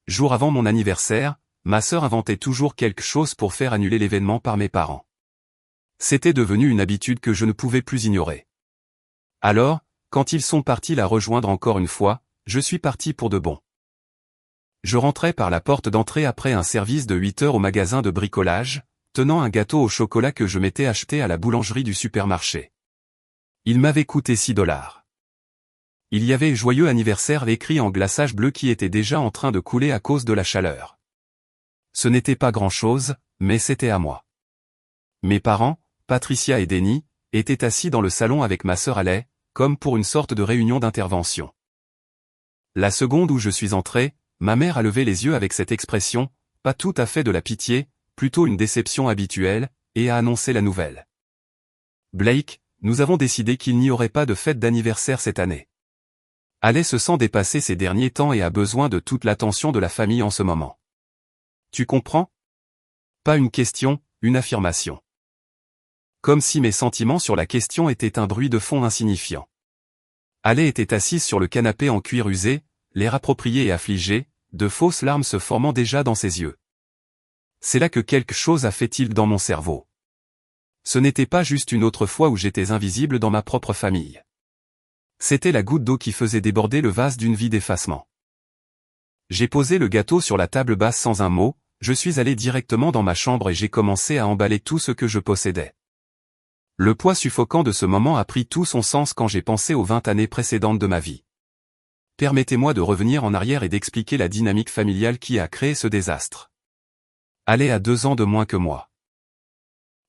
jour avant mon anniversaire, ma sœur inventait toujours quelque chose pour faire annuler l'événement par mes parents. C'était devenu une habitude que je ne pouvais plus ignorer. Alors, quand ils sont partis la rejoindre encore une fois, je suis parti pour de bon. Je rentrais par la porte d'entrée après un service de 8 heures au magasin de bricolage, tenant un gâteau au chocolat que je m'étais acheté à la boulangerie du supermarché. Il m'avait coûté 6 $. Il y avait « Joyeux anniversaire » écrit en glaçage bleu qui était déjà en train de couler à cause de la chaleur. Ce n'était pas grand-chose, mais c'était à moi. Mes parents, Patricia et Denis, étaient assis dans le salon avec ma sœur Alay, comme pour une sorte de réunion d'intervention. La seconde où je suis entré, ma mère a levé les yeux avec cette expression, pas tout à fait de la pitié, plutôt une déception habituelle, et a annoncé la nouvelle. Blake, nous avons décidé qu'il n'y aurait pas de fête d'anniversaire cette année. Alay se sent dépassée ces derniers temps et a besoin de toute l'attention de la famille en ce moment. Tu comprends? Pas une question, une affirmation. Comme si mes sentiments sur la question étaient un bruit de fond insignifiant. Alay était assise sur le canapé en cuir usé, l'air approprié et affligé, de fausses larmes se formant déjà dans ses yeux. C'est là que quelque chose a fait tilt dans mon cerveau. Ce n'était pas juste une autre fois où j'étais invisible dans ma propre famille. C'était la goutte d'eau qui faisait déborder le vase d'une vie d'effacement. J'ai posé le gâteau sur la table basse sans un mot, je suis allé directement dans ma chambre et j'ai commencé à emballer tout ce que je possédais. Le poids suffocant de ce moment a pris tout son sens quand j'ai pensé aux 20 années précédentes de ma vie. Permettez-moi de revenir en arrière et d'expliquer la dynamique familiale qui a créé ce désastre. Alay a 2 ans de moins que moi.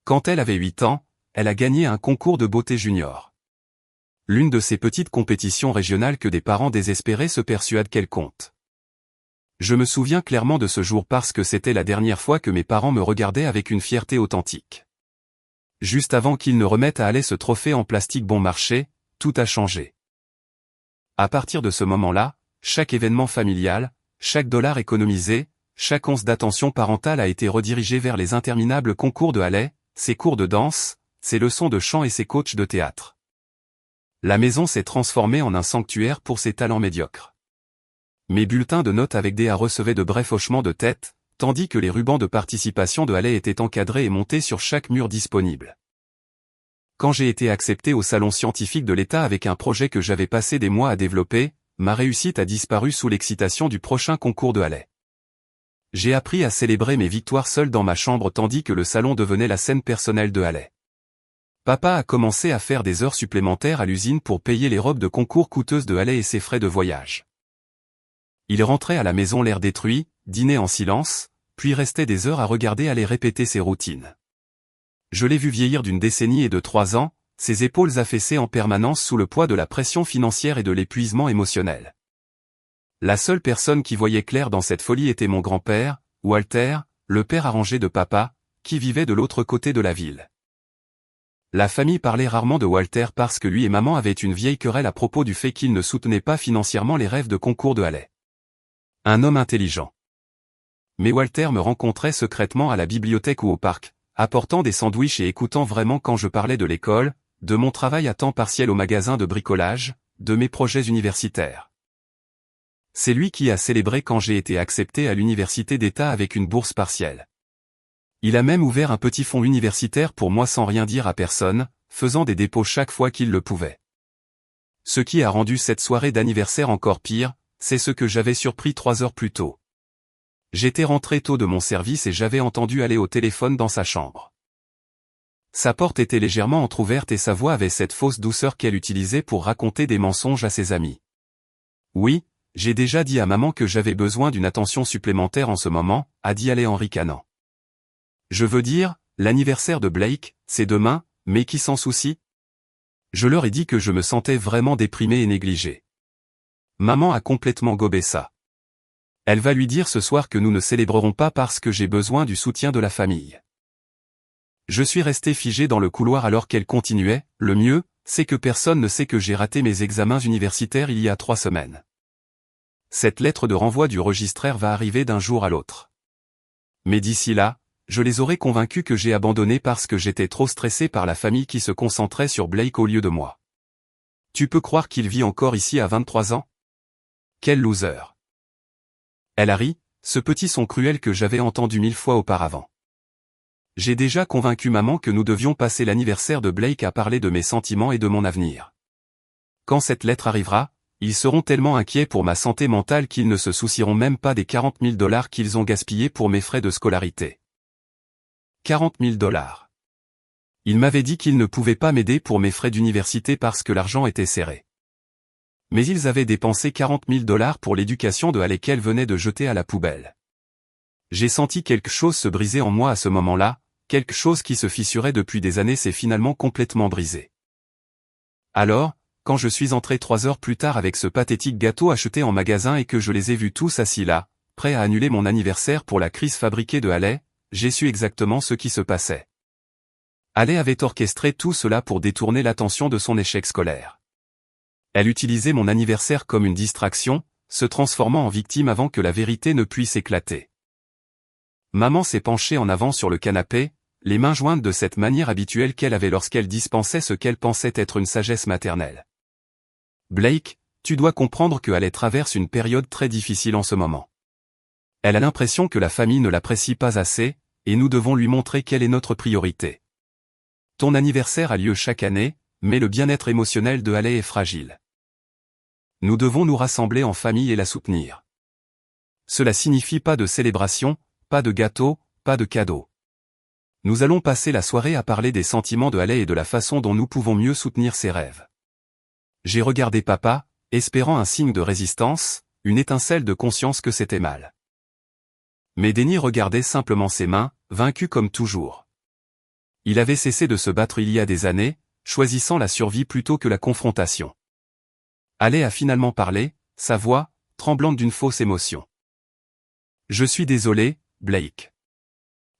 Quand elle avait 8 ans, elle a gagné un concours de beauté junior. L'une de ces petites compétitions régionales que des parents désespérés se persuadent qu'elle compte. Je me souviens clairement de ce jour parce que c'était la dernière fois que mes parents me regardaient avec une fierté authentique. Juste avant qu'ils ne remettent à Alay ce trophée en plastique bon marché, tout a changé. À partir de ce moment-là, chaque événement familial, chaque dollar économisé, chaque once d'attention parentale a été redirigé vers les interminables concours de Alay, ses cours de danse, ses leçons de chant et ses coachs de théâtre. La maison s'est transformée en un sanctuaire pour ses talents médiocres. Mes bulletins de notes avec DA recevaient de brefs hochements de tête, tandis que les rubans de participation de Alay étaient encadrés et montés sur chaque mur disponible. Quand j'ai été accepté au salon scientifique de l'État avec un projet que j'avais passé des mois à développer, ma réussite a disparu sous l'excitation du prochain concours de Alay. J'ai appris à célébrer mes victoires seul dans ma chambre tandis que le salon devenait la scène personnelle de Alay. Papa a commencé à faire des heures supplémentaires à l'usine pour payer les robes de concours coûteuses de Alay et ses frais de voyage. Il rentrait à la maison l'air détruit, dînait en silence, puis restait des heures à regarder Alay répéter ses routines. Je l'ai vu vieillir d'une décennie et de 3 ans, ses épaules affaissées en permanence sous le poids de la pression financière et de l'épuisement émotionnel. La seule personne qui voyait clair dans cette folie était mon grand-père, Walter, le père arrangé de papa, qui vivait de l'autre côté de la ville. La famille parlait rarement de Walter parce que lui et maman avaient une vieille querelle à propos du fait qu'il ne soutenait pas financièrement les rêves de concours de Alay. Un homme intelligent. Mais Walter me rencontrait secrètement à la bibliothèque ou au parc, apportant des sandwichs et écoutant vraiment quand je parlais de l'école, de mon travail à temps partiel au magasin de bricolage, de mes projets universitaires. C'est lui qui a célébré quand j'ai été accepté à l'université d'État avec une bourse partielle. Il a même ouvert un petit fonds universitaire pour moi sans rien dire à personne, faisant des dépôts chaque fois qu'il le pouvait. Ce qui a rendu cette soirée d'anniversaire encore pire, c'est ce que j'avais surpris 3 heures plus tôt. J'étais rentré tôt de mon service et j'avais entendu Alay au téléphone dans sa chambre. Sa porte était légèrement entr'ouverte et sa voix avait cette fausse douceur qu'elle utilisait pour raconter des mensonges à ses amis. Oui, j'ai déjà dit à maman que j'avais besoin d'une attention supplémentaire en ce moment, a dit Alay en ricanant. Je veux dire, l'anniversaire de Blake, c'est demain, mais qui s'en soucie? Je leur ai dit que je me sentais vraiment déprimé et négligé. Maman a complètement gobé ça. Elle va lui dire ce soir que nous ne célébrerons pas parce que j'ai besoin du soutien de la famille. Je suis resté figé dans le couloir alors qu'elle continuait, le mieux, c'est que personne ne sait que j'ai raté mes examens universitaires il y a 3 semaines. Cette lettre de renvoi du registraire va arriver d'un jour à l'autre. Mais d'ici là, je les aurai convaincus que j'ai abandonné parce que j'étais trop stressé par la famille qui se concentrait sur Blake au lieu de moi. Tu peux croire qu'il vit encore ici à 23 ans? Quel loser. Elle a ri, ce petit son cruel que j'avais entendu 1000 fois auparavant. J'ai déjà convaincu maman que nous devions passer l'anniversaire de Blake à parler de mes sentiments et de mon avenir. Quand cette lettre arrivera, ils seront tellement inquiets pour ma santé mentale qu'ils ne se soucieront même pas des 40 000 $ qu'ils ont gaspillés pour mes frais de scolarité. 40 000 $. Ils m'avaient dit qu'ils ne pouvaient pas m'aider pour mes frais d'université parce que l'argent était serré. Mais ils avaient dépensé 40 000 $ pour l'éducation de Haley qu'elle venait de jeter à la poubelle. J'ai senti quelque chose se briser en moi à ce moment-là, quelque chose qui se fissurait depuis des années s'est finalement complètement brisé. Alors, quand je suis entré 3 heures plus tard avec ce pathétique gâteau acheté en magasin et que je les ai vus tous assis là, prêts à annuler mon anniversaire pour la crise fabriquée de Haley, j'ai su exactement ce qui se passait. Haley avait orchestré tout cela pour détourner l'attention de son échec scolaire. Elle utilisait mon anniversaire comme une distraction, se transformant en victime avant que la vérité ne puisse éclater. Maman s'est penchée en avant sur le canapé, les mains jointes de cette manière habituelle qu'elle avait lorsqu'elle dispensait ce qu'elle pensait être une sagesse maternelle. Blake, tu dois comprendre que Haley traverse une période très difficile en ce moment. Elle a l'impression que la famille ne l'apprécie pas assez, et nous devons lui montrer quelle est notre priorité. Ton anniversaire a lieu chaque année, mais le bien-être émotionnel de Haley est fragile. Nous devons nous rassembler en famille et la soutenir. Cela signifie pas de célébration, pas de gâteau, pas de cadeau. Nous allons passer la soirée à parler des sentiments de Haley et de la façon dont nous pouvons mieux soutenir ses rêves. J'ai regardé papa, espérant un signe de résistance, une étincelle de conscience que c'était mal. Mais Denny regardait simplement ses mains, vaincu comme toujours. Il avait cessé de se battre il y a des années, choisissant la survie plutôt que la confrontation. Haley a finalement parlé, sa voix, tremblante d'une fausse émotion. Je suis désolé, Blake.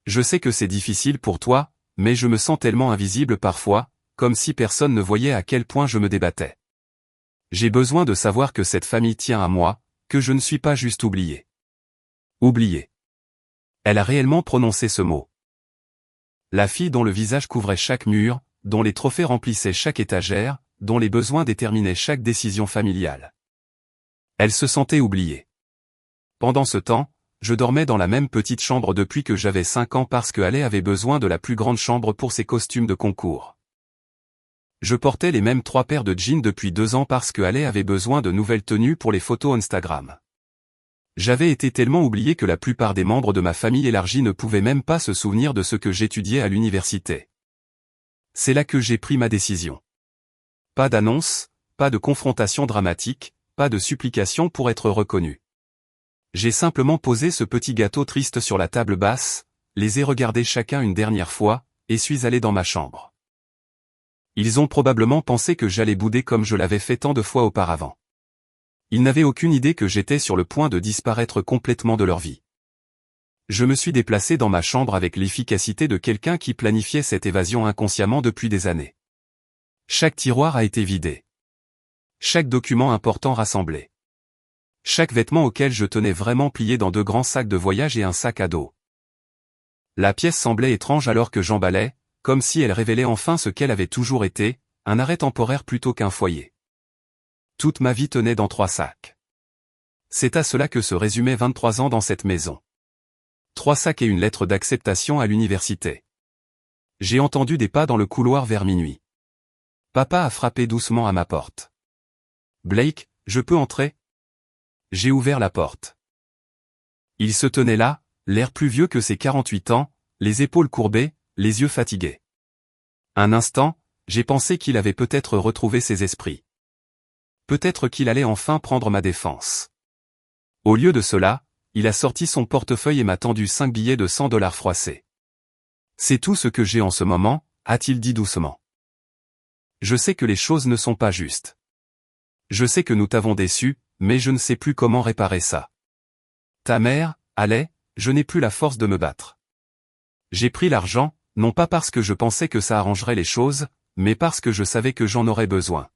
Je sais que c'est difficile pour toi, mais je me sens tellement invisible parfois, comme si personne ne voyait à quel point je me débattais. J'ai besoin de savoir que cette famille tient à moi, que je ne suis pas juste oublié. Oublié. Elle a réellement prononcé ce mot. La fille dont le visage couvrait chaque mur, dont les trophées remplissaient chaque étagère, dont les besoins déterminaient chaque décision familiale. Elle se sentait oubliée. Pendant ce temps, je dormais dans la même petite chambre depuis que j'avais 5 ans parce que Haley avait besoin de la plus grande chambre pour ses costumes de concours. Je portais les mêmes 3 paires de jeans depuis 2 ans parce que Haley avait besoin de nouvelles tenues pour les photos Instagram. J'avais été tellement oublié que la plupart des membres de ma famille élargie ne pouvaient même pas se souvenir de ce que j'étudiais à l'université. C'est là que j'ai pris ma décision. Pas d'annonce, pas de confrontation dramatique, pas de supplication pour être reconnu. J'ai simplement posé ce petit gâteau triste sur la table basse, les ai regardés chacun une dernière fois, et suis allé dans ma chambre. Ils ont probablement pensé que j'allais bouder comme je l'avais fait tant de fois auparavant. Ils n'avaient aucune idée que j'étais sur le point de disparaître complètement de leur vie. Je me suis déplacé dans ma chambre avec l'efficacité de quelqu'un qui planifiait cette évasion inconsciemment depuis des années. Chaque tiroir a été vidé. Chaque document important rassemblé. Chaque vêtement auquel je tenais vraiment plié dans 2 grands sacs de voyage et un sac à dos. La pièce semblait étrange alors que j'emballais, comme si elle révélait enfin ce qu'elle avait toujours été, un arrêt temporaire plutôt qu'un foyer. Toute ma vie tenait dans 3 sacs. C'est à cela que se résumaient 23 ans dans cette maison. 3 sacs et une lettre d'acceptation à l'université. J'ai entendu des pas dans le couloir vers minuit. Papa a frappé doucement à ma porte. Blake, je peux entrer? J'ai ouvert la porte. Il se tenait là, l'air plus vieux que ses 48 ans, les épaules courbées, les yeux fatigués. Un instant, j'ai pensé qu'il avait peut-être retrouvé ses esprits. Peut-être qu'il allait enfin prendre ma défense. Au lieu de cela, il a sorti son portefeuille et m'a tendu 5 billets de 100 $ froissés. C'est tout ce que j'ai en ce moment, a-t-il dit doucement. Je sais que les choses ne sont pas justes. Je sais que nous t'avons déçu, mais je ne sais plus comment réparer ça. Ta mère, Haley, je n'ai plus la force de me battre. J'ai pris l'argent, non pas parce que je pensais que ça arrangerait les choses, mais parce que je savais que j'en aurais besoin.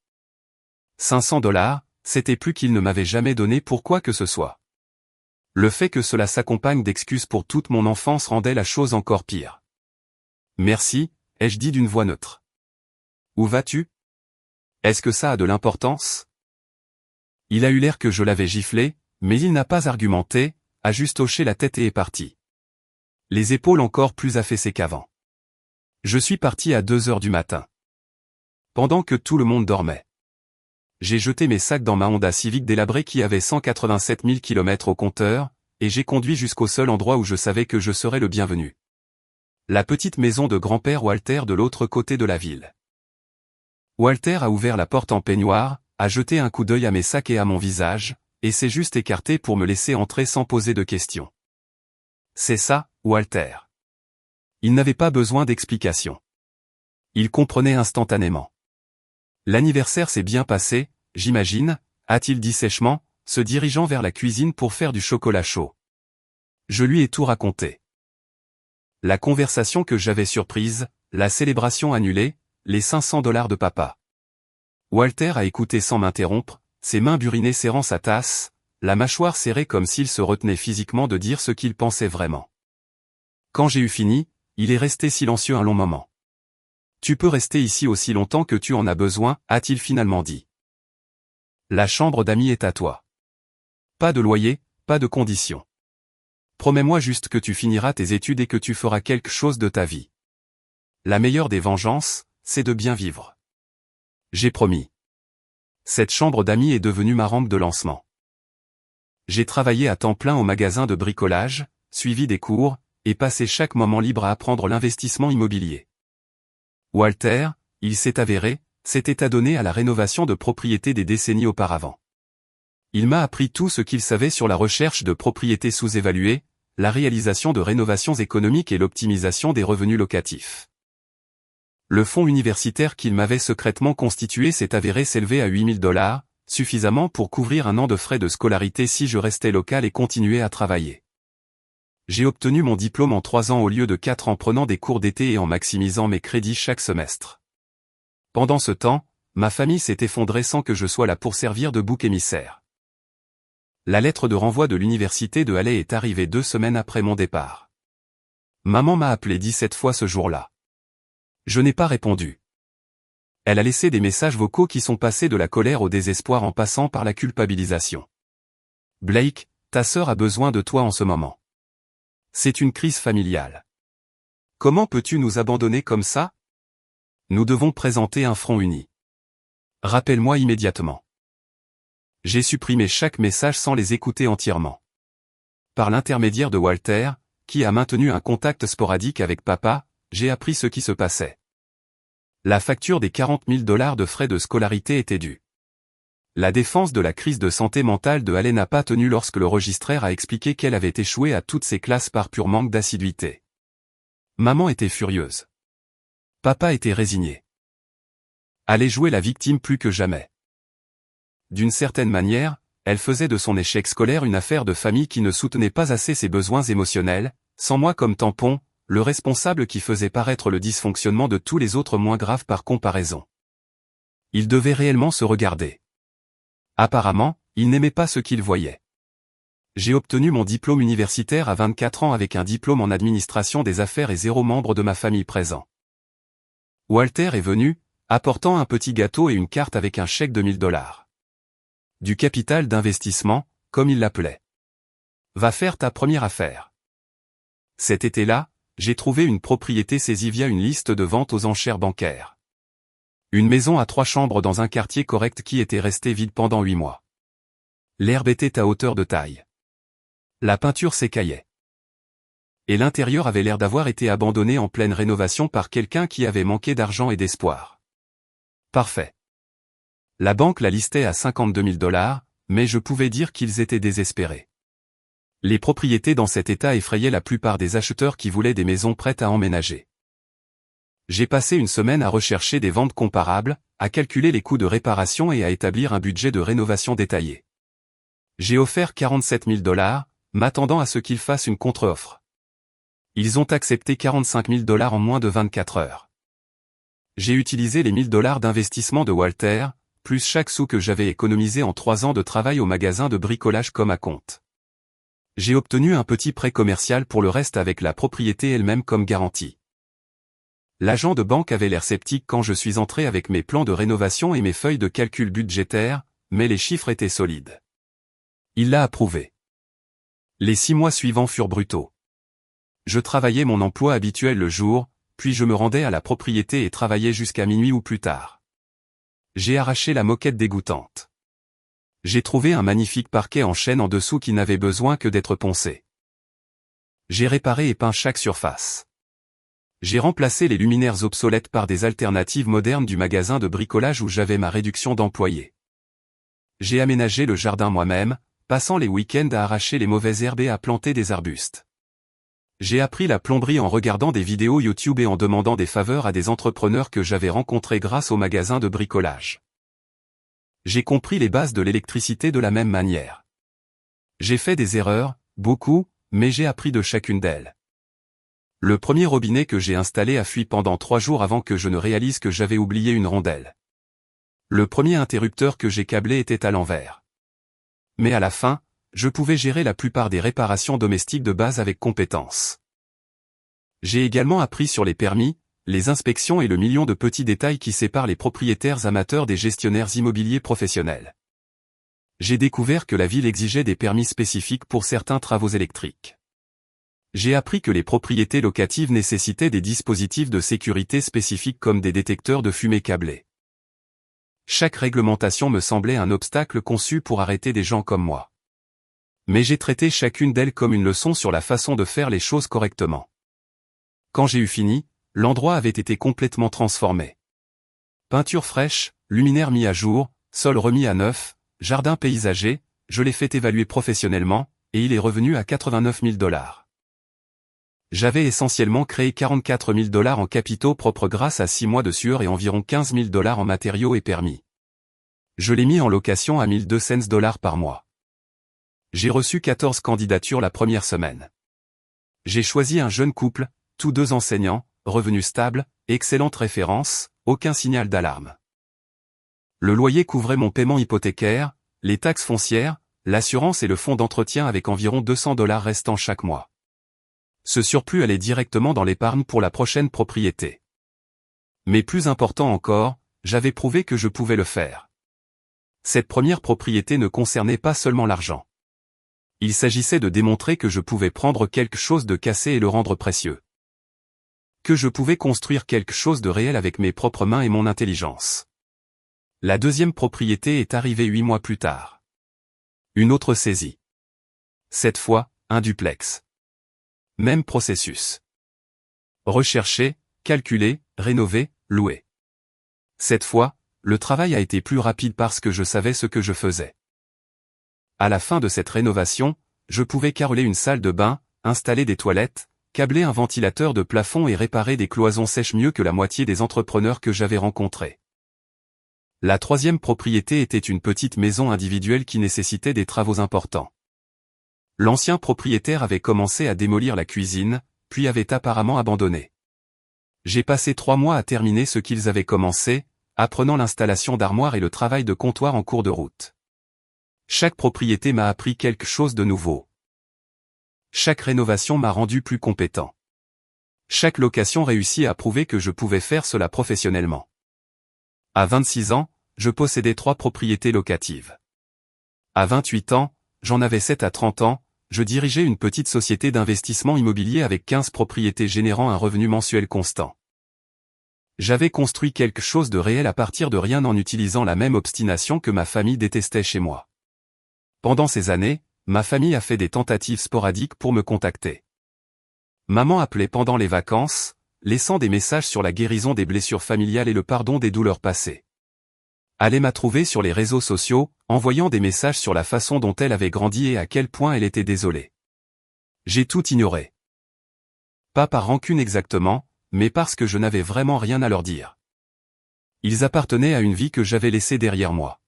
500 $, c'était plus qu'il ne m'avait jamais donné pour quoi que ce soit. Le fait que cela s'accompagne d'excuses pour toute mon enfance rendait la chose encore pire. Merci, ai-je dit d'une voix neutre. Où vas-tu? Est-ce que ça a de l'importance? Il a eu l'air que je l'avais giflé, mais il n'a pas argumenté, a juste hoché la tête et est parti. Les épaules encore plus affaissées qu'avant. Je suis parti à 2 heures du matin. Pendant que tout le monde dormait. J'ai jeté mes sacs dans ma Honda Civic délabrée qui avait 187 000 km au compteur, et j'ai conduit jusqu'au seul endroit où je savais que je serais le bienvenu. La petite maison de grand-père Walter de l'autre côté de la ville. Walter a ouvert la porte en peignoir, a jeté un coup d'œil à mes sacs et à mon visage, et s'est juste écarté pour me laisser entrer sans poser de questions. C'est ça, Walter. Il n'avait pas besoin d'explication. Il comprenait instantanément. L'anniversaire s'est bien passé, j'imagine, a-t-il dit sèchement, se dirigeant vers la cuisine pour faire du chocolat chaud. Je lui ai tout raconté. La conversation que j'avais surprise, la célébration annulée, les $500 de papa. Walter a écouté sans m'interrompre, ses mains burinées serrant sa tasse, la mâchoire serrée comme s'il se retenait physiquement de dire ce qu'il pensait vraiment. Quand j'ai eu fini, il est resté silencieux un long moment. Tu peux rester ici aussi longtemps que tu en as besoin, a-t-il finalement dit. La chambre d'amis est à toi. Pas de loyer, pas de conditions. Promets-moi juste que tu finiras tes études et que tu feras quelque chose de ta vie. La meilleure des vengeances, c'est de bien vivre. J'ai promis. Cette chambre d'amis est devenue ma rampe de lancement. J'ai travaillé à temps plein au magasin de bricolage, suivi des cours, et passé chaque moment libre à apprendre l'investissement immobilier. Walter, il s'est avéré, s'était adonné à la rénovation de propriétés des décennies auparavant. Il m'a appris tout ce qu'il savait sur la recherche de propriétés sous-évaluées, la réalisation de rénovations économiques et l'optimisation des revenus locatifs. Le fonds universitaire qu'il m'avait secrètement constitué s'est avéré s'élever à $8 000, suffisamment pour couvrir un an de frais de scolarité si je restais local et continuais à travailler. J'ai obtenu mon diplôme en 3 ans au lieu de 4 en prenant des cours d'été et en maximisant mes crédits chaque semestre. Pendant ce temps, ma famille s'est effondrée sans que je sois là pour servir de bouc émissaire. La lettre de renvoi de l'université de Halle est arrivée 2 semaines après mon départ. Maman m'a appelé 17 fois ce jour-là. Je n'ai pas répondu. Elle a laissé des messages vocaux qui sont passés de la colère au désespoir en passant par la culpabilisation. Blake, ta sœur a besoin de toi en ce moment. C'est une crise familiale. Comment peux-tu nous abandonner comme ça? Nous devons présenter un front uni. Rappelle-moi immédiatement. J'ai supprimé chaque message sans les écouter entièrement. Par l'intermédiaire de Walter, qui a maintenu un contact sporadique avec papa, j'ai appris ce qui se passait. La facture des $40 000 de frais de scolarité était due. La défense de la crise de santé mentale de Halle n'a pas tenu lorsque le registraire a expliqué qu'elle avait échoué à toutes ses classes par pur manque d'assiduité. Maman était furieuse. Papa était résigné. Allait jouer la victime plus que jamais. D'une certaine manière, elle faisait de son échec scolaire une affaire de famille qui ne soutenait pas assez ses besoins émotionnels, sans moi comme tampon, le responsable qui faisait paraître le dysfonctionnement de tous les autres moins graves par comparaison. Il devait réellement se regarder. Apparemment, il n'aimait pas ce qu'il voyait. J'ai obtenu mon diplôme universitaire à 24 ans avec un diplôme en administration des affaires et 0 membre de ma famille présent. Walter est venu, apportant un petit gâteau et une carte avec un chèque de $1000. Du capital d'investissement, comme il l'appelait. Va faire ta première affaire. Cet été-là, j'ai trouvé une propriété saisie via une liste de vente aux enchères bancaires. Une maison à 3 chambres dans un quartier correct qui était resté vide pendant 8 mois. L'herbe était à hauteur de taille. La peinture s'écaillait. Et l'intérieur avait l'air d'avoir été abandonné en pleine rénovation par quelqu'un qui avait manqué d'argent et d'espoir. Parfait. La banque la listait à $52 000, mais je pouvais dire qu'ils étaient désespérés. Les propriétés dans cet état effrayaient la plupart des acheteurs qui voulaient des maisons prêtes à emménager. J'ai passé une semaine à rechercher des ventes comparables, à calculer les coûts de réparation et à établir un budget de rénovation détaillé. J'ai offert $47 000, m'attendant à ce qu'ils fassent une contre-offre. Ils ont accepté $45 000 en moins de 24 heures. J'ai utilisé les $1000 d'investissement de Walter, plus chaque sou que j'avais économisé en 3 ans de travail au magasin de bricolage comme à compte. J'ai obtenu un petit prêt commercial pour le reste avec la propriété elle-même comme garantie. L'agent de banque avait l'air sceptique quand je suis entré avec mes plans de rénovation et mes feuilles de calcul budgétaire, mais les chiffres étaient solides. Il l'a approuvé. Les 6 mois suivants furent brutaux. Je travaillais mon emploi habituel le jour, puis je me rendais à la propriété et travaillais jusqu'à minuit ou plus tard. J'ai arraché la moquette dégoûtante. J'ai trouvé un magnifique parquet en chêne en dessous qui n'avait besoin que d'être poncé. J'ai réparé et peint chaque surface. J'ai remplacé les luminaires obsolètes par des alternatives modernes du magasin de bricolage où j'avais ma réduction d'employés. J'ai aménagé le jardin moi-même, passant les week-ends à arracher les mauvaises herbes et à planter des arbustes. J'ai appris la plomberie en regardant des vidéos YouTube et en demandant des faveurs à des entrepreneurs que j'avais rencontrés grâce au magasin de bricolage. J'ai compris les bases de l'électricité de la même manière. J'ai fait des erreurs, beaucoup, mais j'ai appris de chacune d'elles. Le premier robinet que j'ai installé a fui pendant 3 jours avant que je ne réalise que j'avais oublié une rondelle. Le premier interrupteur que j'ai câblé était à l'envers. Mais à la fin, je pouvais gérer la plupart des réparations domestiques de base avec compétence. J'ai également appris sur les permis, les inspections et le million de petits détails qui séparent les propriétaires amateurs des gestionnaires immobiliers professionnels. J'ai découvert que la ville exigeait des permis spécifiques pour certains travaux électriques. J'ai appris que les propriétés locatives nécessitaient des dispositifs de sécurité spécifiques comme des détecteurs de fumée câblés. Chaque réglementation me semblait un obstacle conçu pour arrêter des gens comme moi. Mais j'ai traité chacune d'elles comme une leçon sur la façon de faire les choses correctement. Quand j'ai eu fini, l'endroit avait été complètement transformé. Peinture fraîche, luminaire mis à jour, sol remis à neuf, jardin paysager, je l'ai fait évaluer professionnellement, et il est revenu à 89 000 $. J'avais essentiellement créé 44 000 $ en capitaux propres grâce à 6 mois de sueur et environ 15 000 $ en matériaux et permis. Je l'ai mis en location à 1200 $ par mois. J'ai reçu 14 candidatures la première semaine. J'ai choisi un jeune couple, tous 2 enseignants, revenus stables, excellente référence, aucun signal d'alarme. Le loyer couvrait mon paiement hypothécaire, les taxes foncières, l'assurance et le fonds d'entretien avec environ 200 $ restant chaque mois. Ce surplus allait directement dans l'épargne pour la prochaine propriété. Mais plus important encore, j'avais prouvé que je pouvais le faire. Cette première propriété ne concernait pas seulement l'argent. Il s'agissait de démontrer que je pouvais prendre quelque chose de cassé et le rendre précieux. Que je pouvais construire quelque chose de réel avec mes propres mains et mon intelligence. La deuxième propriété est arrivée 8 mois plus tard. Une autre saisie. Cette fois, un duplex. Même processus. Rechercher, calculer, rénover, louer. Cette fois, le travail a été plus rapide parce que je savais ce que je faisais. À la fin de cette rénovation, je pouvais carreler une salle de bain, installer des toilettes, câbler un ventilateur de plafond et réparer des cloisons sèches mieux que la moitié des entrepreneurs que j'avais rencontrés. La troisième propriété était une petite maison individuelle qui nécessitait des travaux importants. L'ancien propriétaire avait commencé à démolir la cuisine, puis avait apparemment abandonné. J'ai passé 3 mois à terminer ce qu'ils avaient commencé, apprenant l'installation d'armoires et le travail de comptoir en cours de route. Chaque propriété m'a appris quelque chose de nouveau. Chaque rénovation m'a rendu plus compétent. Chaque location réussit à prouver que je pouvais faire cela professionnellement. À 26 ans, je possédais 3 propriétés locatives. À 28 ans, j'en avais 7 à 30 ans, je dirigeais une petite société d'investissement immobilier avec 15 propriétés générant un revenu mensuel constant. J'avais construit quelque chose de réel à partir de rien en utilisant la même obstination que ma famille détestait chez moi. Pendant ces années, ma famille a fait des tentatives sporadiques pour me contacter. Maman appelait pendant les vacances, laissant des messages sur la guérison des blessures familiales et le pardon des douleurs passées. Elle m'a trouvé sur les réseaux sociaux, envoyant des messages sur la façon dont elle avait grandi et à quel point elle était désolée. J'ai tout ignoré. Pas par rancune exactement, mais parce que je n'avais vraiment rien à leur dire. Ils appartenaient à une vie que j'avais laissée derrière moi.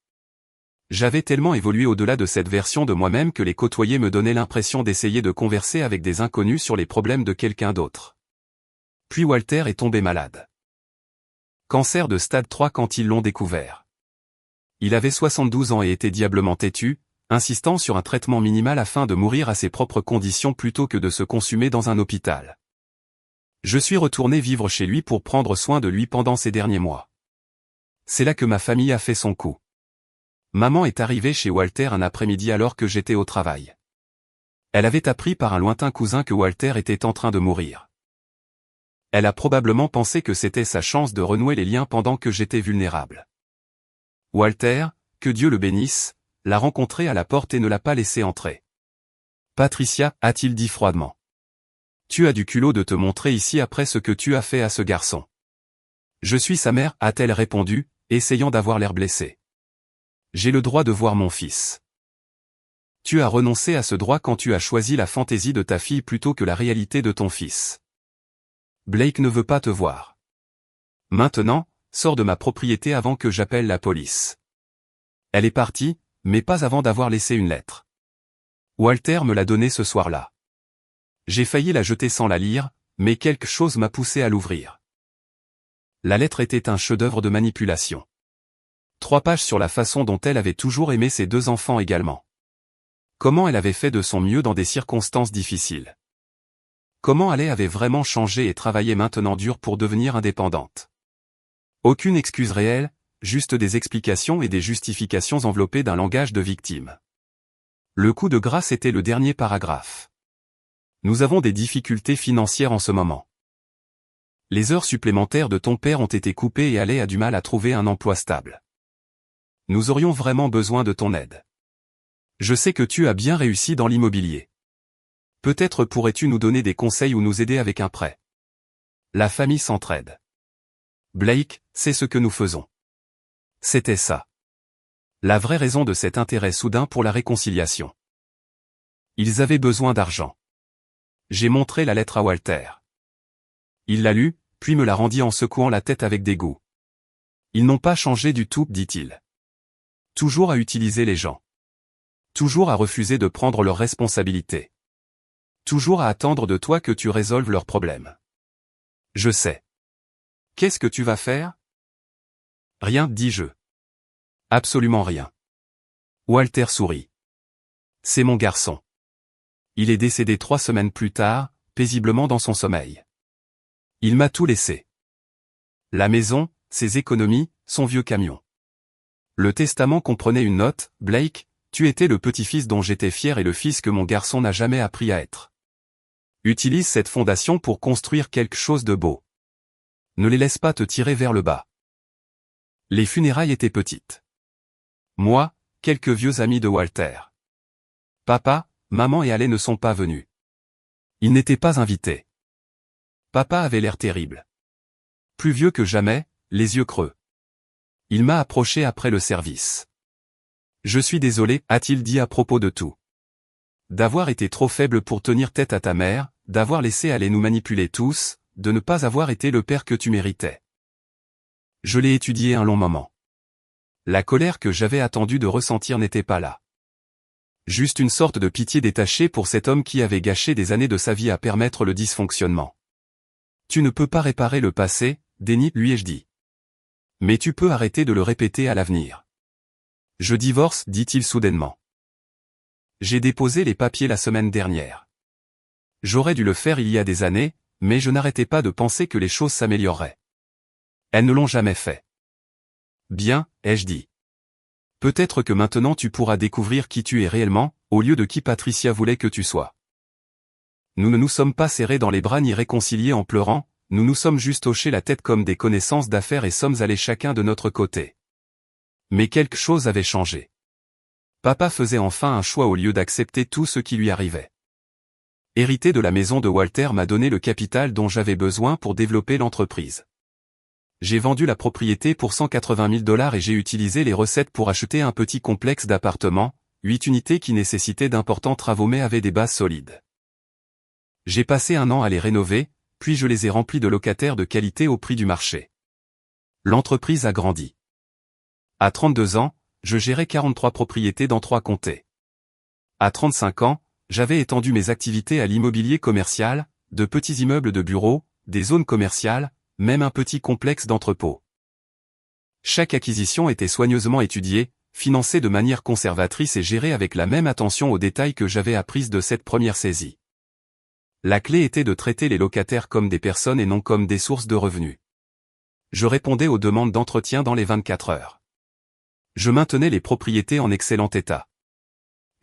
J'avais tellement évolué au-delà de cette version de moi-même que les côtoyer me donnait l'impression d'essayer de converser avec des inconnus sur les problèmes de quelqu'un d'autre. Puis Walter est tombé malade. Cancer de stade 3 quand ils l'ont découvert. Il avait 72 ans et était diablement têtu, insistant sur un traitement minimal afin de mourir à ses propres conditions plutôt que de se consumer dans un hôpital. Je suis retourné vivre chez lui pour prendre soin de lui pendant ces derniers mois. C'est là que ma famille a fait son coup. Maman est arrivée chez Walter un après-midi alors que j'étais au travail. Elle avait appris par un lointain cousin que Walter était en train de mourir. Elle a probablement pensé que c'était sa chance de renouer les liens pendant que j'étais vulnérable. Walter, que Dieu le bénisse, l'a rencontré à la porte et ne l'a pas laissé entrer. Patricia, a-t-il dit froidement. Tu as du culot de te montrer ici après ce que tu as fait à ce garçon. Je suis sa mère, a-t-elle répondu, essayant d'avoir l'air blessée. J'ai le droit de voir mon fils. Tu as renoncé à ce droit quand tu as choisi la fantaisie de ta fille plutôt que la réalité de ton fils. Blake ne veut pas te voir. Maintenant, sors de ma propriété avant que j'appelle la police. Elle est partie, mais pas avant d'avoir laissé une lettre. Walter me l'a donnée ce soir-là. J'ai failli la jeter sans la lire, mais quelque chose m'a poussé à l'ouvrir. La lettre était un chef-d'œuvre de manipulation. 3 pages sur la façon dont elle avait toujours aimé ses 2 enfants également. Comment elle avait fait de son mieux dans des circonstances difficiles. Comment elle avait vraiment changé et travaillé maintenant dur pour devenir indépendante. Aucune excuse réelle, juste des explications et des justifications enveloppées d'un langage de victime. Le coup de grâce était le dernier paragraphe. Nous avons des difficultés financières en ce moment. Les heures supplémentaires de ton père ont été coupées et Alec a du mal à trouver un emploi stable. Nous aurions vraiment besoin de ton aide. Je sais que tu as bien réussi dans l'immobilier. Peut-être pourrais-tu nous donner des conseils ou nous aider avec un prêt. La famille s'entraide. Blake, c'est ce que nous faisons. C'était ça. La vraie raison de cet intérêt soudain pour la réconciliation. Ils avaient besoin d'argent. J'ai montré la lettre à Walter. Il l'a lue, puis me l'a rendit en secouant la tête avec dégoût. Ils n'ont pas changé du tout, dit-il. Toujours à utiliser les gens. Toujours à refuser de prendre leurs responsabilités. Toujours à attendre de toi que tu résolves leurs problèmes. Je sais. Qu'est-ce que tu vas faire? Rien, dis-je. Absolument rien. Walter sourit. C'est mon garçon. Il est décédé 3 semaines plus tard, paisiblement dans son sommeil. Il m'a tout laissé. La maison, ses économies, son vieux camion. Le testament comprenait une note, Blake, tu étais le petit-fils dont j'étais fier et le fils que mon garçon n'a jamais appris à être. Utilise cette fondation pour construire quelque chose de beau. Ne les laisse pas te tirer vers le bas. Les funérailles étaient petites. Moi, quelques vieux amis de Walter. Papa, maman et Alec ne sont pas venus. Ils n'étaient pas invités. Papa avait l'air terrible. Plus vieux que jamais, les yeux creux. Il m'a approché après le service. Je suis désolé, a-t-il dit à propos de tout. D'avoir été trop faible pour tenir tête à ta mère, d'avoir laissé aller nous manipuler tous, de ne pas avoir été le père que tu méritais. Je l'ai étudié un long moment. La colère que j'avais attendu de ressentir n'était pas là. Juste une sorte de pitié détachée pour cet homme qui avait gâché des années de sa vie à permettre le dysfonctionnement. Tu ne peux pas réparer le passé, Denny, lui ai-je dit. Mais tu peux arrêter de le répéter à l'avenir. Je divorce, dit-il soudainement. J'ai déposé les papiers la semaine dernière. J'aurais dû le faire il y a des années, mais je n'arrêtais pas de penser que les choses s'amélioreraient. Elles ne l'ont jamais fait. Bien, ai-je dit. Peut-être que maintenant tu pourras découvrir qui tu es réellement, au lieu de qui Patricia voulait que tu sois. Nous ne nous sommes pas serrés dans les bras ni réconciliés en pleurant, nous nous sommes juste hochés la tête comme des connaissances d'affaires et sommes allés chacun de notre côté. Mais quelque chose avait changé. Papa faisait enfin un choix au lieu d'accepter tout ce qui lui arrivait. Hérité de la maison de Walter m'a donné le capital dont j'avais besoin pour développer l'entreprise. J'ai vendu la propriété pour 180 000 $ et j'ai utilisé les recettes pour acheter un petit complexe d'appartements, 8 unités qui nécessitaient d'importants travaux mais avaient des bases solides. J'ai passé 1 an à les rénover, puis je les ai remplis de locataires de qualité au prix du marché. L'entreprise a grandi. À 32 ans, je gérais 43 propriétés dans 3 comtés. À 35 ans, j'avais étendu mes activités à l'immobilier commercial, de petits immeubles de bureaux, des zones commerciales, même un petit complexe d'entrepôt. Chaque acquisition était soigneusement étudiée, financée de manière conservatrice et gérée avec la même attention aux détails que j'avais apprise de cette première saisie. La clé était de traiter les locataires comme des personnes et non comme des sources de revenus. Je répondais aux demandes d'entretien dans les 24 heures. Je maintenais les propriétés en excellent état.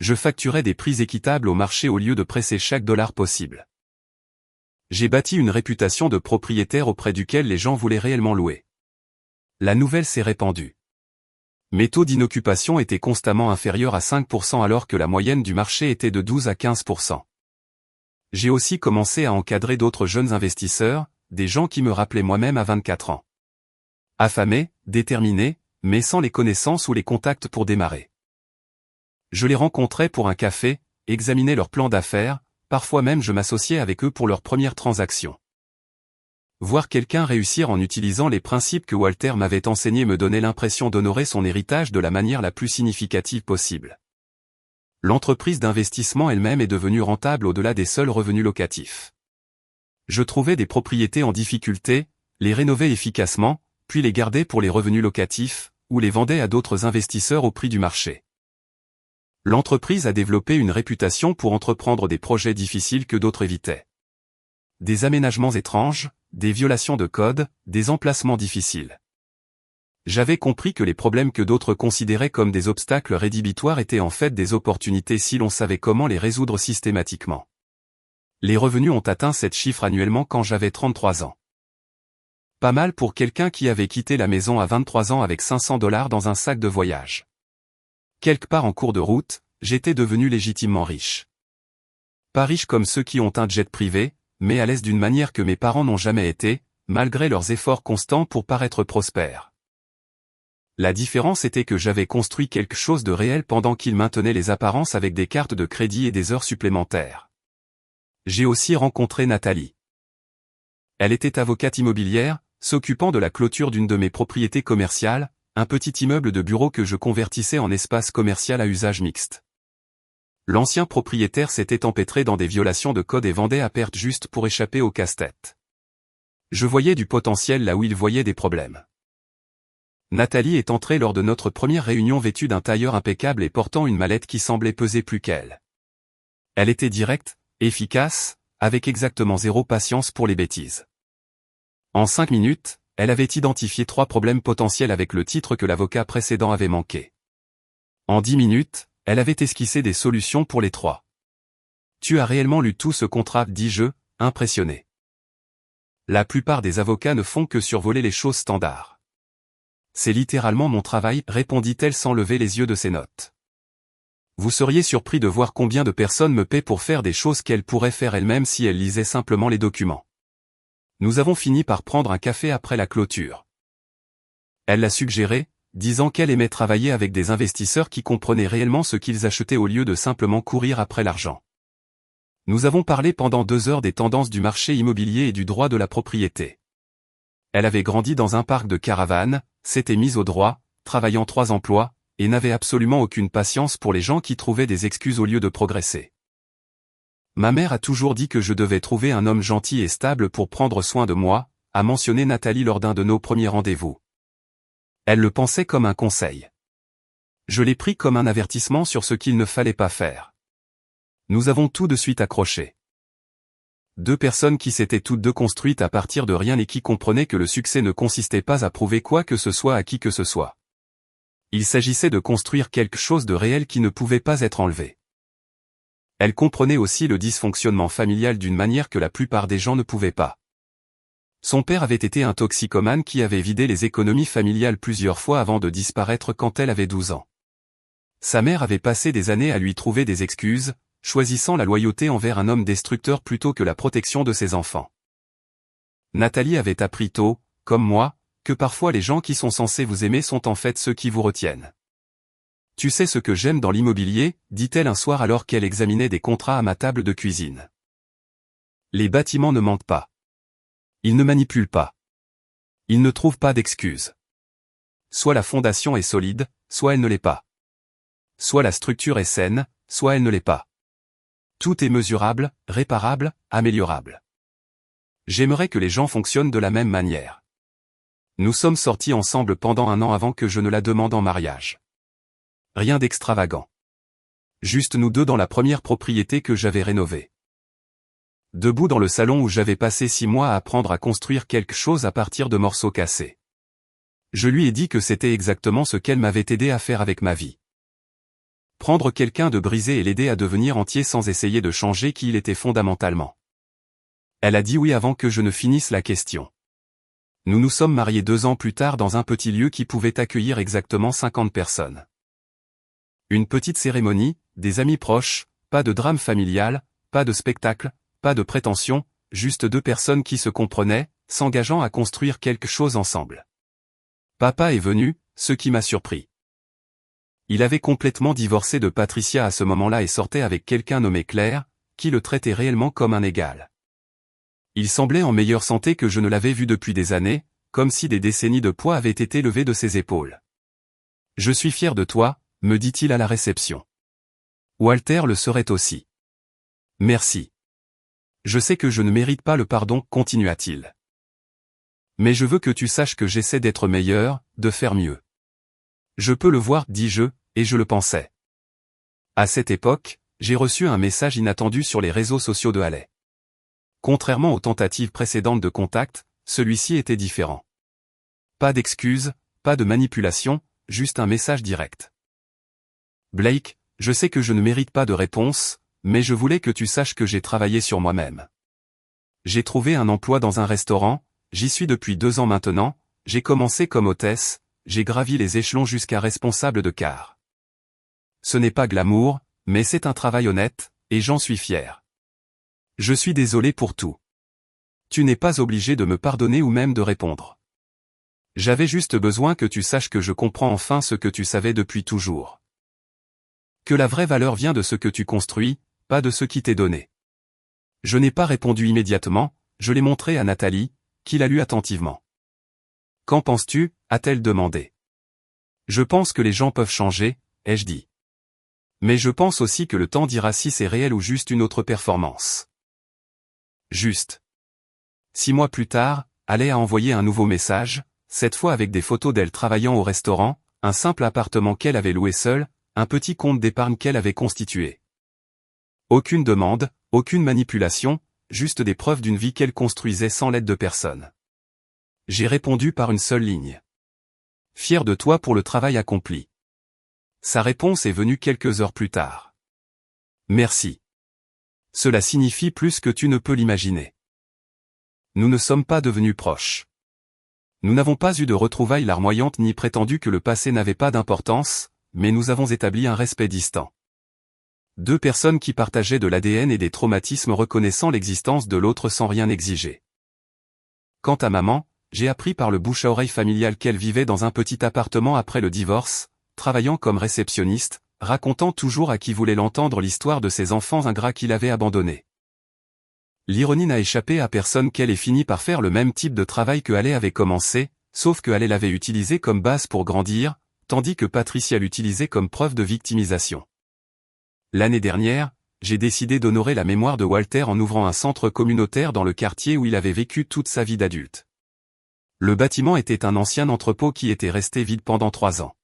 Je facturais des prix équitables au marché au lieu de presser chaque dollar possible. J'ai bâti une réputation de propriétaire auprès duquel les gens voulaient réellement louer. La nouvelle s'est répandue. Mes taux d'inoccupation étaient constamment inférieurs à 5% alors que la moyenne du marché était de 12 à 15%. J'ai aussi commencé à encadrer d'autres jeunes investisseurs, des gens qui me rappelaient moi-même à 24 ans. Affamés, déterminés, mais sans les connaissances ou les contacts pour démarrer. Je les rencontrais pour un café, examinais leur plan d'affaires, parfois même je m'associais avec eux pour leur première transaction. Voir quelqu'un réussir en utilisant les principes que Walter m'avait enseignés me donnait l'impression d'honorer son héritage de la manière la plus significative possible. L'entreprise d'investissement elle-même est devenue rentable au-delà des seuls revenus locatifs. Je trouvais des propriétés en difficulté, les rénovais efficacement, puis les gardais pour les revenus locatifs, ou les vendais à d'autres investisseurs au prix du marché. L'entreprise a développé une réputation pour entreprendre des projets difficiles que d'autres évitaient. Des aménagements étranges, des violations de code, des emplacements difficiles. J'avais compris que les problèmes que d'autres considéraient comme des obstacles rédhibitoires étaient en fait des opportunités si l'on savait comment les résoudre systématiquement. Les revenus ont atteint cette chiffre annuellement quand j'avais 33 ans. Pas mal pour quelqu'un qui avait quitté la maison à 23 ans avec $500 dans un sac de voyage. Quelque part en cours de route, j'étais devenu légitimement riche. Pas riche comme ceux qui ont un jet privé, mais à l'aise d'une manière que mes parents n'ont jamais été, malgré leurs efforts constants pour paraître prospères. La différence était que j'avais construit quelque chose de réel pendant qu'ils maintenaient les apparences avec des cartes de crédit et des heures supplémentaires. J'ai aussi rencontré Nathalie. Elle était avocate immobilière, s'occupant de la clôture d'une de mes propriétés commerciales, un petit immeuble de bureau que je convertissais en espace commercial à usage mixte. L'ancien propriétaire s'était empêtré dans des violations de code et vendait à perte juste pour échapper au casse-tête. Je voyais du potentiel là où il voyait des problèmes. Nathalie est entrée lors de notre première réunion vêtue d'un tailleur impeccable et portant une mallette qui semblait peser plus qu'elle. Elle était directe, efficace, avec exactement zéro patience pour les bêtises. En 5 minutes, elle avait identifié 3 problèmes potentiels avec le titre que l'avocat précédent avait manqué. En 10 minutes, elle avait esquissé des solutions pour les 3. Tu as réellement lu tout ce contrat, dis-je, impressionné. La plupart des avocats ne font que survoler les choses standards. C'est littéralement mon travail, répondit-elle sans lever les yeux de ses notes. Vous seriez surpris de voir combien de personnes me paient pour faire des choses qu'elles pourraient faire elles-mêmes si elles lisaient simplement les documents. Nous avons fini par prendre un café après la clôture. Elle l'a suggéré, disant qu'elle aimait travailler avec des investisseurs qui comprenaient réellement ce qu'ils achetaient au lieu de simplement courir après l'argent. Nous avons parlé pendant 2 heures des tendances du marché immobilier et du droit de la propriété. Elle avait grandi dans un parc de caravanes, s'était mise au droit, travaillant 3 emplois, et n'avait absolument aucune patience pour les gens qui trouvaient des excuses au lieu de progresser. Ma mère a toujours dit que je devais trouver un homme gentil et stable pour prendre soin de moi, a mentionné Nathalie lors d'un de nos premiers rendez-vous. Elle le pensait comme un conseil. Je l'ai pris comme un avertissement sur ce qu'il ne fallait pas faire. Nous avons tout de suite accroché. 2 personnes qui s'étaient toutes deux construites à partir de rien et qui comprenaient que le succès ne consistait pas à prouver quoi que ce soit à qui que ce soit. Il s'agissait de construire quelque chose de réel qui ne pouvait pas être enlevé. Elle comprenait aussi le dysfonctionnement familial d'une manière que la plupart des gens ne pouvaient pas. Son père avait été un toxicomane qui avait vidé les économies familiales plusieurs fois avant de disparaître quand elle avait 12 ans. Sa mère avait passé des années à lui trouver des excuses, choisissant la loyauté envers un homme destructeur plutôt que la protection de ses enfants. Nathalie avait appris tôt, comme moi, que parfois les gens qui sont censés vous aimer sont en fait ceux qui vous retiennent. Tu sais ce que j'aime dans l'immobilier, dit-elle un soir alors qu'elle examinait des contrats à ma table de cuisine. Les bâtiments ne mentent pas. Ils ne manipulent pas. Ils ne trouvent pas d'excuses. Soit la fondation est solide, soit elle ne l'est pas. Soit la structure est saine, soit elle ne l'est pas. Tout est mesurable, réparable, améliorable. J'aimerais que les gens fonctionnent de la même manière. Nous sommes sortis ensemble pendant 1 an avant que je ne la demande en mariage. Rien d'extravagant. Juste nous 2 dans la première propriété que j'avais rénovée. Debout dans le salon où j'avais passé 6 mois à apprendre à construire quelque chose à partir de morceaux cassés. Je lui ai dit que c'était exactement ce qu'elle m'avait aidé à faire avec ma vie. Prendre quelqu'un de brisé et l'aider à devenir entier sans essayer de changer qui il était fondamentalement. Elle a dit oui avant que je ne finisse la question. Nous nous sommes mariés 2 ans plus tard dans un petit lieu qui pouvait accueillir exactement 50 personnes. Une petite cérémonie, des amis proches, pas de drame familial, pas de spectacle, pas de prétention, juste 2 personnes qui se comprenaient, s'engageant à construire quelque chose ensemble. Papa est venu, ce qui m'a surpris. Il avait complètement divorcé de Patricia à ce moment-là et sortait avec quelqu'un nommé Claire, qui le traitait réellement comme un égal. Il semblait en meilleure santé que je ne l'avais vu depuis des années, comme si des décennies de poids avaient été levées de ses épaules. « Je suis fier de toi », me dit-il à la réception. Walter le serait aussi. « Merci. Je sais que je ne mérite pas le pardon, continua-t-il. Mais je veux que tu saches que j'essaie d'être meilleur, de faire mieux. Je peux le voir, dis-je, et je le pensais. À cette époque, j'ai reçu un message inattendu sur les réseaux sociaux de Haley. Contrairement aux tentatives précédentes de contact, celui-ci était différent. Pas d'excuses, pas de manipulation, juste un message direct. Blake, je sais que je ne mérite pas de réponse, mais je voulais que tu saches que j'ai travaillé sur moi-même. J'ai trouvé un emploi dans un restaurant, j'y suis depuis 2 ans maintenant, j'ai commencé comme hôtesse, j'ai gravi les échelons jusqu'à responsable de car. Ce n'est pas glamour, mais c'est un travail honnête, et j'en suis fier. Je suis désolé pour tout. Tu n'es pas obligé de me pardonner ou même de répondre. J'avais juste besoin que tu saches que je comprends enfin ce que tu savais depuis toujours. Que la vraie valeur vient de ce que tu construis, pas de ce qui t'est donné. Je n'ai pas répondu immédiatement, je l'ai montré à Nathalie, qui l'a lu attentivement. Qu'en penses-tu, a-t-elle demandé. Je pense que les gens peuvent changer, ai-je dit. Mais je pense aussi que le temps dira si c'est réel ou juste une autre performance. Juste. 6 mois plus tard, Haley a envoyé un nouveau message, cette fois avec des photos d'elle travaillant au restaurant, un simple appartement qu'elle avait loué seule, un petit compte d'épargne qu'elle avait constitué. Aucune demande, aucune manipulation, juste des preuves d'une vie qu'elle construisait sans l'aide de personne. J'ai répondu par une seule ligne. Fier de toi pour le travail accompli. Sa réponse est venue quelques heures plus tard. Merci. Cela signifie plus que tu ne peux l'imaginer. Nous ne sommes pas devenus proches. Nous n'avons pas eu de retrouvailles larmoyantes ni prétendu que le passé n'avait pas d'importance, mais nous avons établi un respect distant. 2 personnes qui partageaient de l'ADN et des traumatismes reconnaissant l'existence de l'autre sans rien exiger. Quant à maman, j'ai appris par le bouche à oreille familial qu'elle vivait dans un petit appartement après le divorce, travaillant comme réceptionniste, racontant toujours à qui voulait l'entendre l'histoire de ses enfants ingrats qu'il avait abandonnés. L'ironie n'a échappé à personne qu'elle ait fini par faire le même type de travail que Haley avait commencé, sauf que Haley l'avait utilisé comme base pour grandir, tandis que Patricia l'utilisait comme preuve de victimisation. L'année dernière, j'ai décidé d'honorer la mémoire de Walter en ouvrant un centre communautaire dans le quartier où il avait vécu toute sa vie d'adulte. Le bâtiment était un ancien entrepôt qui était resté vide pendant 3 ans.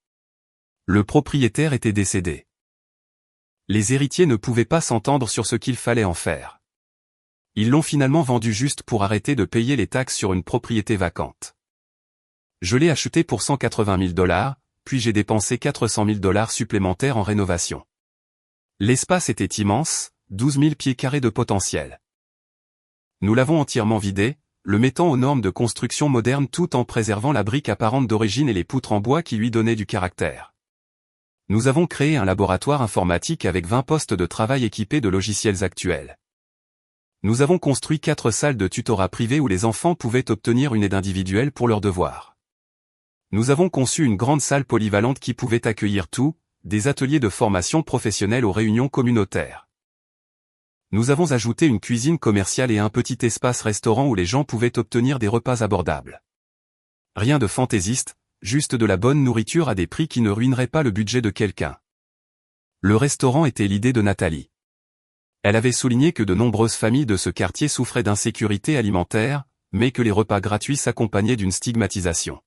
Le propriétaire était décédé. Les héritiers ne pouvaient pas s'entendre sur ce qu'il fallait en faire. Ils l'ont finalement vendu juste pour arrêter de payer les taxes sur une propriété vacante. Je l'ai acheté pour $180 000, puis j'ai dépensé $400 000 supplémentaires en rénovation. L'espace était immense, 12 000 pieds carrés de potentiel. Nous l'avons entièrement vidé, le mettant aux normes de construction moderne tout en préservant la brique apparente d'origine et les poutres en bois qui lui donnaient du caractère. Nous avons créé un laboratoire informatique avec 20 postes de travail équipés de logiciels actuels. Nous avons construit 4 salles de tutorat privées où les enfants pouvaient obtenir une aide individuelle pour leurs devoirs. Nous avons conçu une grande salle polyvalente qui pouvait accueillir tout, des ateliers de formation professionnelle aux réunions communautaires. Nous avons ajouté une cuisine commerciale et un petit espace restaurant où les gens pouvaient obtenir des repas abordables. Rien de fantaisiste, juste de la bonne nourriture à des prix qui ne ruineraient pas le budget de quelqu'un. Le restaurant était l'idée de Nathalie. Elle avait souligné que de nombreuses familles de ce quartier souffraient d'insécurité alimentaire, mais que les repas gratuits s'accompagnaient d'une stigmatisation.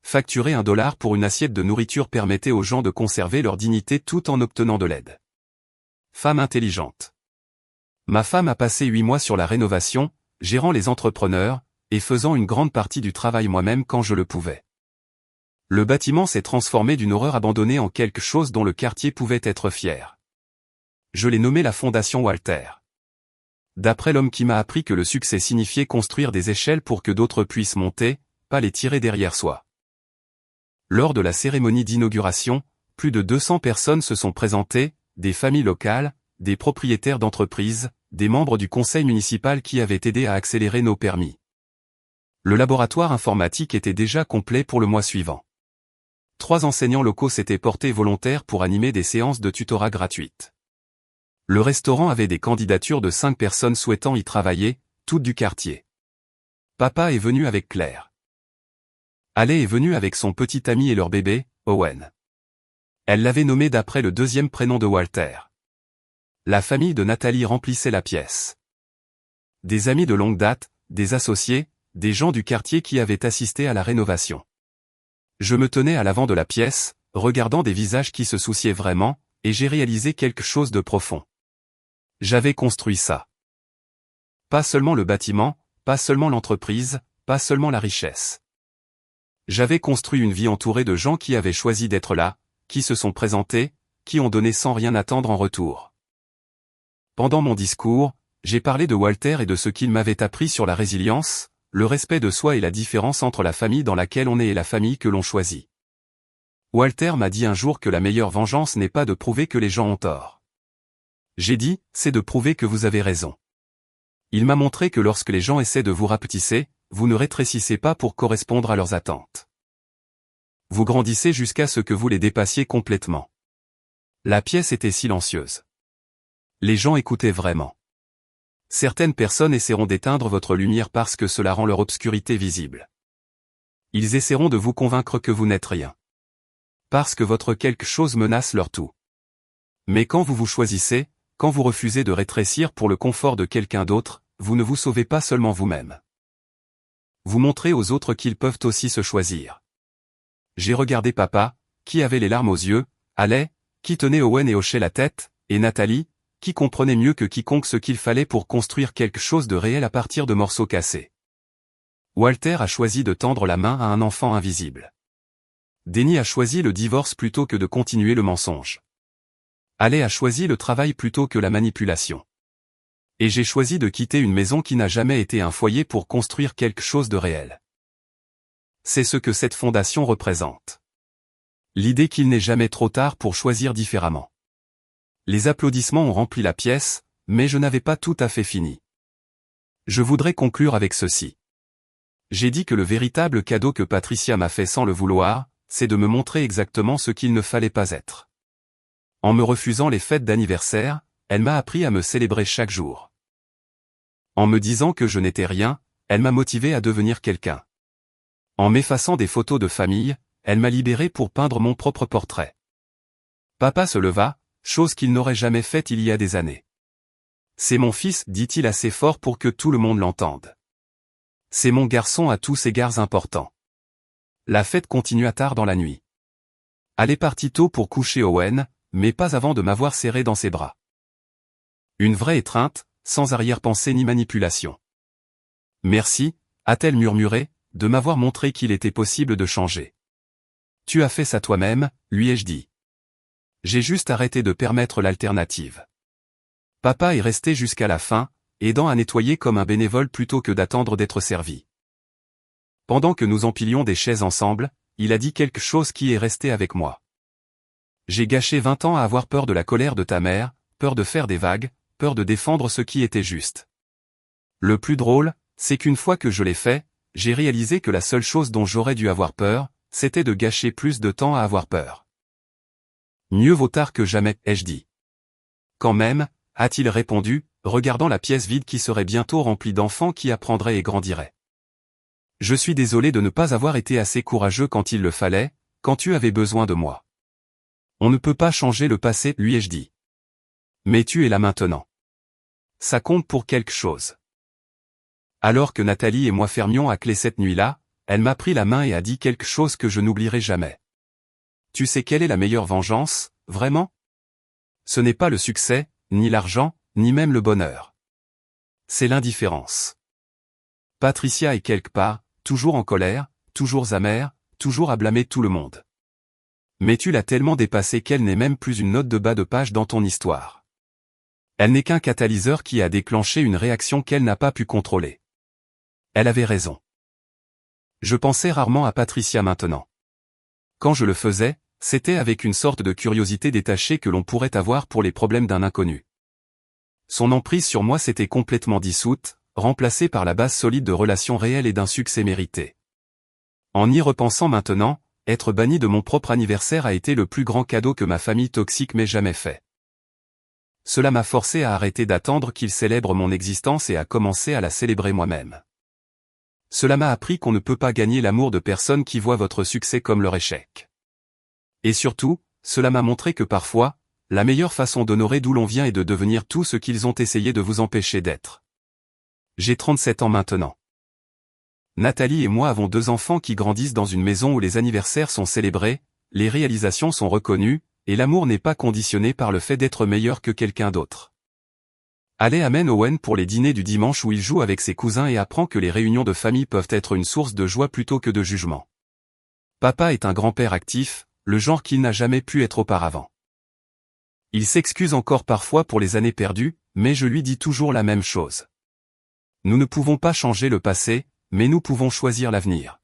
Facturer $1 pour une assiette de nourriture permettait aux gens de conserver leur dignité tout en obtenant de l'aide. Femme intelligente. Ma femme a passé 8 mois sur la rénovation, gérant les entrepreneurs, et faisant une grande partie du travail moi-même quand je le pouvais. Le bâtiment s'est transformé d'une horreur abandonnée en quelque chose dont le quartier pouvait être fier. Je l'ai nommé la Fondation Walter. D'après l'homme qui m'a appris que le succès signifiait construire des échelles pour que d'autres puissent monter, pas les tirer derrière soi. Lors de la cérémonie d'inauguration, plus de 200 personnes se sont présentées, des familles locales, des propriétaires d'entreprises, des membres du conseil municipal qui avaient aidé à accélérer nos permis. Le laboratoire informatique était déjà complet pour le mois suivant. 3 enseignants locaux s'étaient portés volontaires pour animer des séances de tutorat gratuites. Le restaurant avait des candidatures de 5 personnes souhaitant y travailler, toutes du quartier. Papa est venu avec Claire. Allé est venu avec son petit ami et leur bébé, Owen. Elle l'avait nommé d'après le deuxième prénom de Walter. La famille de Nathalie remplissait la pièce. Des amis de longue date, des associés, des gens du quartier qui avaient assisté à la rénovation. Je me tenais à l'avant de la pièce, regardant des visages qui se souciaient vraiment, et j'ai réalisé quelque chose de profond. J'avais construit ça. Pas seulement le bâtiment, pas seulement l'entreprise, pas seulement la richesse. J'avais construit une vie entourée de gens qui avaient choisi d'être là, qui se sont présentés, qui ont donné sans rien attendre en retour. Pendant mon discours, j'ai parlé de Walter et de ce qu'il m'avait appris sur la résilience, le respect de soi et la différence entre la famille dans laquelle on est et la famille que l'on choisit. Walter m'a dit un jour que la meilleure vengeance n'est pas de prouver que les gens ont tort. J'ai dit, c'est de prouver que vous avez raison. Il m'a montré que lorsque les gens essaient de vous rapetisser, vous ne rétrécissez pas pour correspondre à leurs attentes. Vous grandissez jusqu'à ce que vous les dépassiez complètement. La pièce était silencieuse. Les gens écoutaient vraiment. Certaines personnes essaieront d'éteindre votre lumière parce que cela rend leur obscurité visible. Ils essaieront de vous convaincre que vous n'êtes rien. Parce que votre quelque chose menace leur tout. Mais quand vous vous choisissez, quand vous refusez de rétrécir pour le confort de quelqu'un d'autre, vous ne vous sauvez pas seulement vous-même. Vous montrez aux autres qu'ils peuvent aussi se choisir. J'ai regardé papa, qui avait les larmes aux yeux, Allais, qui tenait Owen et hochait la tête, et Nathalie, qui comprenait mieux que quiconque ce qu'il fallait pour construire quelque chose de réel à partir de morceaux cassés. Walter a choisi de tendre la main à un enfant invisible. Denny a choisi le divorce plutôt que de continuer le mensonge. Allais a choisi le travail plutôt que la manipulation. Et j'ai choisi de quitter une maison qui n'a jamais été un foyer pour construire quelque chose de réel. C'est ce que cette fondation représente. L'idée qu'il n'est jamais trop tard pour choisir différemment. Les applaudissements ont rempli la pièce, mais je n'avais pas tout à fait fini. Je voudrais conclure avec ceci. J'ai dit que le véritable cadeau que Patricia m'a fait sans le vouloir, c'est de me montrer exactement ce qu'il ne fallait pas être. En me refusant les fêtes d'anniversaire, elle m'a appris à me célébrer chaque jour. En me disant que je n'étais rien, elle m'a motivé à devenir quelqu'un. En m'effaçant des photos de famille, elle m'a libéré pour peindre mon propre portrait. Papa se leva, chose qu'il n'aurait jamais faite il y a des années. C'est mon fils, dit-il assez fort pour que tout le monde l'entende. C'est mon garçon à tous égards important. La fête continua tard dans la nuit. Elle est partie tôt pour coucher Owen, mais pas avant de m'avoir serré dans ses bras. Une vraie étreinte, sans arrière-pensée ni manipulation. Merci, a-t-elle murmuré, de m'avoir montré qu'il était possible de changer. Tu as fait ça toi-même, lui ai-je dit. J'ai juste arrêté de permettre l'alternative. Papa est resté jusqu'à la fin, aidant à nettoyer comme un bénévole plutôt que d'attendre d'être servi. Pendant que nous empilions des chaises ensemble, il a dit quelque chose qui est resté avec moi. J'ai gâché 20 ans à avoir peur de la colère de ta mère, peur de faire des vagues, peur de défendre ce qui était juste. Le plus drôle, c'est qu'une fois que je l'ai fait, j'ai réalisé que la seule chose dont j'aurais dû avoir peur, c'était de gâcher plus de temps à avoir peur. Mieux vaut tard que jamais, ai-je dit. Quand même, a-t-il répondu, regardant la pièce vide qui serait bientôt remplie d'enfants qui apprendraient et grandiraient. Je suis désolé de ne pas avoir été assez courageux quand il le fallait, quand tu avais besoin de moi. On ne peut pas changer le passé, lui ai-je dit. Mais tu es là maintenant. Ça compte pour quelque chose. Alors que Nathalie et moi fermions à clé cette nuit-là, elle m'a pris la main et a dit quelque chose que je n'oublierai jamais. Tu sais quelle est la meilleure vengeance, vraiment? Ce n'est pas le succès, ni l'argent, ni même le bonheur. C'est l'indifférence. Patricia est quelque part, toujours en colère, toujours amère, toujours à blâmer tout le monde. Mais tu l'as tellement dépassée qu'elle n'est même plus une note de bas de page dans ton histoire. Elle n'est qu'un catalyseur qui a déclenché une réaction qu'elle n'a pas pu contrôler. Elle avait raison. Je pensais rarement à Patricia maintenant. Quand je le faisais, c'était avec une sorte de curiosité détachée que l'on pourrait avoir pour les problèmes d'un inconnu. Son emprise sur moi s'était complètement dissoute, remplacée par la base solide de relations réelles et d'un succès mérité. En y repensant maintenant, être banni de mon propre anniversaire a été le plus grand cadeau que ma famille toxique m'ait jamais fait. Cela m'a forcé à arrêter d'attendre qu'il célèbre mon existence et à commencer à la célébrer moi-même. Cela m'a appris qu'on ne peut pas gagner l'amour de personnes qui voient votre succès comme leur échec. Et surtout, cela m'a montré que parfois, la meilleure façon d'honorer d'où l'on vient est de devenir tout ce qu'ils ont essayé de vous empêcher d'être. J'ai 37 ans maintenant. Nathalie et moi avons 2 enfants qui grandissent dans une maison où les anniversaires sont célébrés, les réalisations sont reconnues, et l'amour n'est pas conditionné par le fait d'être meilleur que quelqu'un d'autre. Allez amène Owen pour les dîners du dimanche où il joue avec ses cousins et apprend que les réunions de famille peuvent être une source de joie plutôt que de jugement. Papa est un grand-père actif, le genre qu'il n'a jamais pu être auparavant. Il s'excuse encore parfois pour les années perdues, mais je lui dis toujours la même chose. Nous ne pouvons pas changer le passé, mais nous pouvons choisir l'avenir.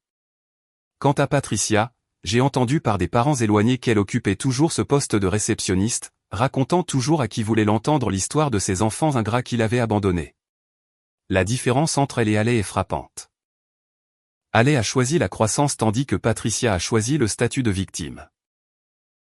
Quant à Patricia, j'ai entendu par des parents éloignés qu'elle occupait toujours ce poste de réceptionniste, racontant toujours à qui voulait l'entendre l'histoire de ses enfants ingrats qu'il avait abandonnés. La différence entre elle et Haley est frappante. Haley a choisi la croissance tandis que Patricia a choisi le statut de victime.